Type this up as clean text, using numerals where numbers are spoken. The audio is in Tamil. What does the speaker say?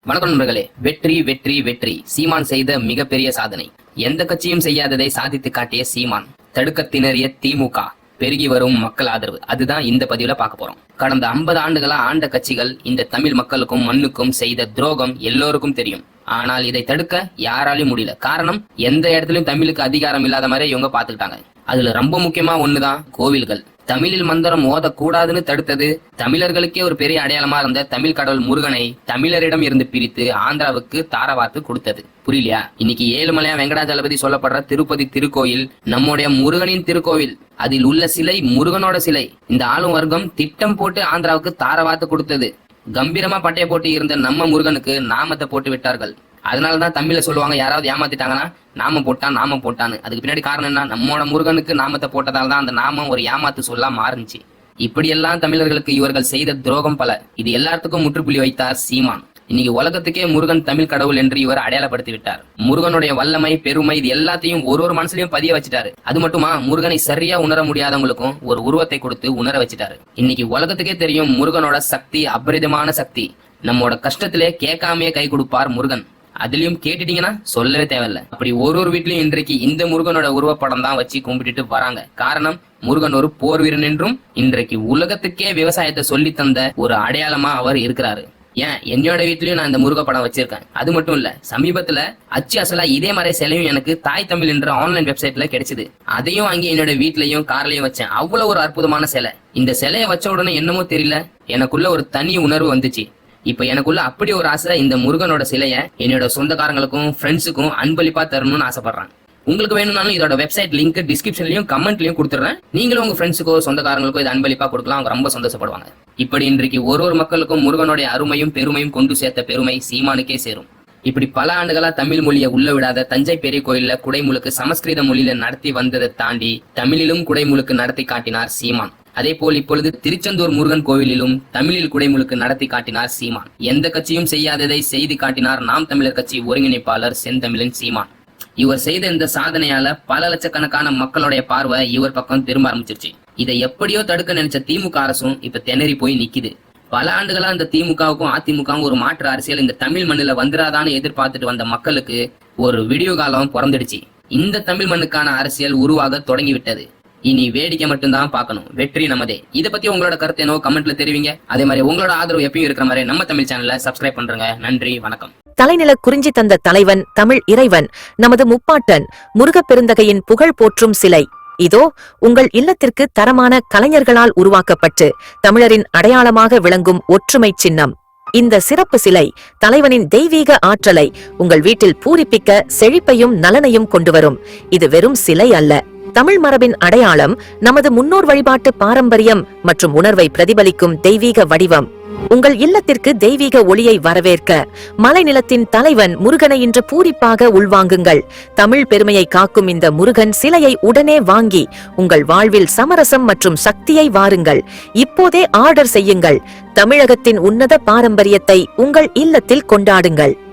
வணக்கம் நண்பர்களே. வெற்றி வெற்றி வெற்றி. சீமான் செய்த மிகப்பெரிய சாதனை. எந்த கட்சியும் செய்யாததை சாதித்து காட்டிய சீமான். தடுக்க திணறிய திமுக. பெருகி வரும் மக்கள் ஆதரவு. அதுதான் இந்த பதிவுல பார்க்க போறோம். கடந்த 50 ஆண்டுகளா ஆண்ட கட்சிகள் இந்த தமிழ் மக்களுக்கும் மண்ணுக்கும் செய்த துரோகம் எல்லோருக்கும் தெரியும். ஆனால் இதை தடுக்க யாராலையும் முடியல. காரணம், எந்த இடத்துலயும் தமிழுக்கு அதிகாரம் இல்லாத மாதிரி இவங்க பாத்துக்கிட்டாங்க. அதுல ரொம்ப முக்கியமா ஒண்ணுதான் கோவில்கள். தமிழில் மந்திரம் ஓதக்கூடாதுன்னு தடுத்தது தமிழர்களுக்கே ஒரு பெரிய அடையாளமா இருந்த தமிழ் கடவுள் முருகனை தமிழரிடம் இருந்து பிரித்து ஆந்திராவுக்கு தாரவாத்து கொடுத்தது. புரியலையா? இன்னைக்கு ஏழுமலையா வெங்கடாஜலபதி சொல்லப்படுற திருப்பதி திருக்கோயில் நம்முடைய முருகனின் திருக்கோவில். அதில் உள்ள சிலை முருகனோட சிலை. இந்த ஆளும் வர்க்கம் திட்டம் போட்டு ஆந்திராவுக்கு தாரவாத்து கொடுத்தது. கம்பீரமா பட்டைய போட்டு இருந்த நம்ம முருகனுக்கு நாமத்தை போட்டு விட்டார்கள். அதனாலதான் தமிழ்ல சொல்லுவாங்க, யாராவது ஏமாத்திட்டாங்கன்னா நாம போட்டான்னு. அதுக்கு பின்னாடி காரணம் என்ன? நம்மோட முருகனுக்கு நாமத்தை போட்டதால தான் அந்த நாமம் ஒரு ஏமாத்து சொல்லா மாறுச்சு. இப்படியெல்லாம் தமிழர்களுக்கு இவர்கள் செய்த துரோகம் பல. இது எல்லாத்துக்கும் முற்றுப்புள்ளி வைத்தார் சீமான். இன்னைக்கு உலகத்துக்கே முருகன் தமிழ் கடவுள் என்று இவர் அடையாளப்படுத்தி விட்டார். முருகனுடைய வல்லமை, பெருமை இது எல்லாத்தையும் ஒரு மனசுலயும் பதிய வச்சுட்டாரு. அது மட்டுமா, முருகனை சரியா உணர முடியாதவங்களுக்கும் ஒரு உருவத்தை கொடுத்து உணர வச்சுட்டாரு. இன்னைக்கு உலகத்துக்கே தெரியும் முருகனோட சக்தி அபரிதமான சக்தி. நம்மோட கஷ்டத்திலே கேட்காமே கை கொடுப்பார் முருகன். அதுலயும் கேட்டுட்டீங்கன்னா சொல்லவே தேவையில்ல. அப்படி ஒரு வீட்லயும் இன்றைக்கு இந்த முருகனோட உருவப்படம் தான் வச்சு கும்பிட்டுட்டு வராங்க. காரணம், முருகன் ஒரு போர் வீரன் என்றும் இன்றைக்கு உலகத்துக்கே விவசாயத்தை சொல்லி தந்த ஒரு அடையாளமா அவர் இருக்கிறாரு. ஏன், என்னோட வீட்லயும் நான் இந்த முருக படம் வச்சிருக்கேன். அது மட்டும் இல்ல, சமீபத்துல அச்சு அசலா இதே மாதிரி சிலையும் எனக்கு தாய் தமிழ் என்ற ஆன்லைன் வெப்சைட்ல கிடைச்சது. அதையும் அங்கே என்னோட வீட்லயும் கார்லயும் வச்சேன். அவ்வளவு ஒரு அற்புதமான சிலை. இந்த சிலையை வச்ச உடனே என்னமோ தெரியல, எனக்குள்ள ஒரு தனி உணர்வு வந்துச்சு. இப்ப எனக்குள்ள அப்படி ஒரு ஆசை, இந்த முருகனோட சிலைய என்னோட சொந்தக்காரங்களுக்கும் ஃப்ரெண்ட்ஸுக்கும் அன்பளிப்பா தரணும்னு ஆசைப்படுறேன். உங்களுக்கு வேணும்னாலும் இதோட வெப்சைட் லிங்க் டிஸ்கிரிப்ஷன்லயும் கமெண்ட்லயும் கொடுத்துறேன். நீங்களும் உங்க ஃப்ரெண்ட்ஸுக்கோ சொந்தக்காரங்களுக்கோ இது அன்பளிப்பா கொடுக்கலாம். அவங்க ரொம்ப சந்தோஷப்படுவாங்க. இப்படி இன்றைக்கு ஒரு மக்களுக்கும் முருகனுடைய அருமையும் பெருமையும் கொண்டு சேர்த்த பெருமை சீமானுக்கே சேரும். இப்படி பல ஆண்டுகளா தமிழ் மொழியை உள்ள விடாத தஞ்சை பெரிய கோயில்ல குடைமுழுக்கு சமஸ்கிருத மொழியில நடத்தி வந்ததை தாண்டி தமிழிலும் குடைமுழுக்கு நடத்தி காட்டினார் சீமான். அதே போல் இப்பொழுது திருச்செந்தூர் முருகன் கோவிலிலும் தமிழில் குடைமுழுக்கு நடத்தி காட்டினார் சீமான். எந்த கட்சியும் செய்யாததை செய்து காட்டினார் நாம் தமிழர் கட்சி ஒருங்கிணைப்பாளர் செந்தமிழன் சீமான். இவர் செய்த இந்த சாதனையால பல லட்சக்கணக்கான மக்களுடைய பார்வை இவர் பக்கம் திரும்ப ஆரம்பிச்சிருச்சு. இதை எப்படியோ தடுக்க நினைச்ச திமுக அரசும் இப்ப திணறி போய் நிக்குது. பல ஆண்டுகளா இந்த திமுகவுக்கும் அதிமுகவும் ஒரு மாற்று அரசியல் இந்த தமிழ் மண்ணுல வந்துடாதான்னு எதிர்பார்த்துட்டு வந்த மக்களுக்கு ஒரு விடிவு காலம் பிறந்துடுச்சு. இந்த தமிழ் மண்ணுக்கான அரசியல் உருவாக தொடங்கி விட்டது. இனி வேடிக்கை மட்டும்தான் பார்க்கணும். வெற்றி நமதே. இதை பத்தி உங்களோட கருத்து என்னோ கமெண்ட்ல தெரிவிங்க. அதே மாதிரி உங்களோட ஆதரவு எப்பயும் இருக்கிற மாதிரி நம்ம தமிழ் சேனலை சப்ஸ்கிரைப் பண்றேங்க. நன்றி, வணக்கம். தலைநில குறிஞ்சி தந்த தலைவன் தமிழ் இறைவன் நமது முப்பாட்டன் முருகப் பெருந்தகையின் புகழ் போற்றும் சிலை இதோ உங்கள் இல்லத்திற்கு தரமான கலைஞர்களால் உருவாக்கப்பட்டு தமிழரின் அடையாளமாக விளங்கும் ஒற்றுமை சின்னம். இந்த சிறப்பு சிலை தலைவனின் தெய்வீக ஆற்றலை உங்கள் வீட்டில் பூரிப்பிக்க செழிப்பையும் நலனையும் கொண்டு வரும். இது வெறும் சிலை அல்ல, தமிழ் மரபின் அடையாளம், நமது முன்னோர் வழிபாட்டு பாரம்பரியம் மற்றும் உணர்வை பிரதிபலிக்கும் தெய்வீக வடிவம். உங்கள் இல்லத்திற்கு தெய்வீக ஒளியை வரவேற்க மலை நிலத்தின் தலைவன் முருகனை இன்று பூரிப்பாக உள்வாங்குங்கள். தமிழ் பெருமையை காக்கும் இந்த முருகன் சிலையை உடனே வாங்கி உங்கள் வாழ்வில் சமரசம் மற்றும் சக்தியை வாருங்கள். இப்போதே ஆர்டர் செய்யுங்கள். தமிழகத்தின் உன்னத பாரம்பரியத்தை உங்கள் இல்லத்தில் கொண்டாடுங்கள்.